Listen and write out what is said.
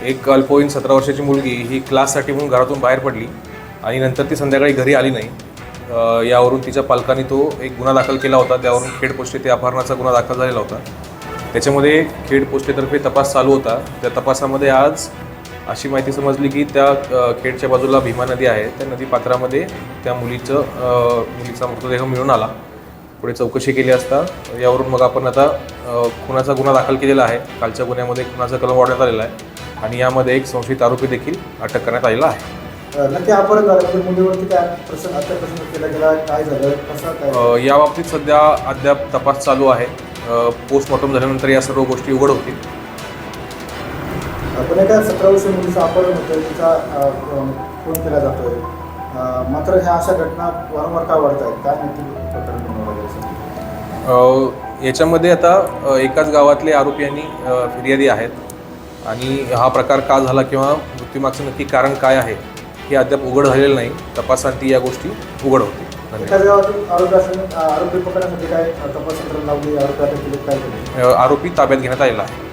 एक अल्पवयीन 17 वर्षाची मुलगी ही क्लाससाठी म्हणून घरातून बाहेर पडली आणि नंतर ती संध्याकाळी घरी आली नाही। यावरून तिच्या पालकांनी तो एक गुन्हा दाखल केला होता। त्यावरून खेड पोस्ट येथे अपहरणाचा गुन्हा दाखल झालेला होता। त्याच्यामध्ये खेड पोस्टेतर्फे तपास चालू होता। त्या तपासामध्ये आज अशी माहिती समजली की त्या खेडच्या बाजूला भीमा नदी आहे, त्या नदी पात्रामध्ये त्या मुलीचा मृतदेह मिळून आला। पुढे चौकशी केली असता यावरून मग आपण आता खुनाचा गुन्हा दाखल केलेला आहे। कालच्या गुन्ह्यामध्ये खुनाचा कलम वाढवण्यात आलेला आहे आणि यामध्ये एक संशयित आरोपी देखील अटक करण्यात आलेला आहे। नक्की अपहरण झालं मुलीवरती काय प्रश्न केला गेला, काय झालं, कसं काय? याबाबतीत सध्या अद्याप तपास चालू आहे। पोस्टमॉर्टम झाल्यानंतर या सर्व गोष्टी उघड होतील। पण एका 17 वर्षीय मुलीचं अपहरण होतं, तिचा फोन केला जातोय, मात्र ह्या अशा घटना वारंवार का वाढत आहेत? काय माहिती प्रकरण याच्यामध्ये आता एकाच गावातले आरोपी आणि फिर्यादी आहेत आणि हा प्रकार का झाला किंवा मृत्यूमागचं नक्की कारण काय आहे हे अद्याप उघड झालेलं नाही। तपासांती या गोष्टी उघड होतील। एकाच गावातील आरोपी पकडण्यासाठी काय तपास यंत्रणा लावली, आरोपी अटक केले, काय केले? आरोपी ताब्यात घेण्यात आलेला आहे।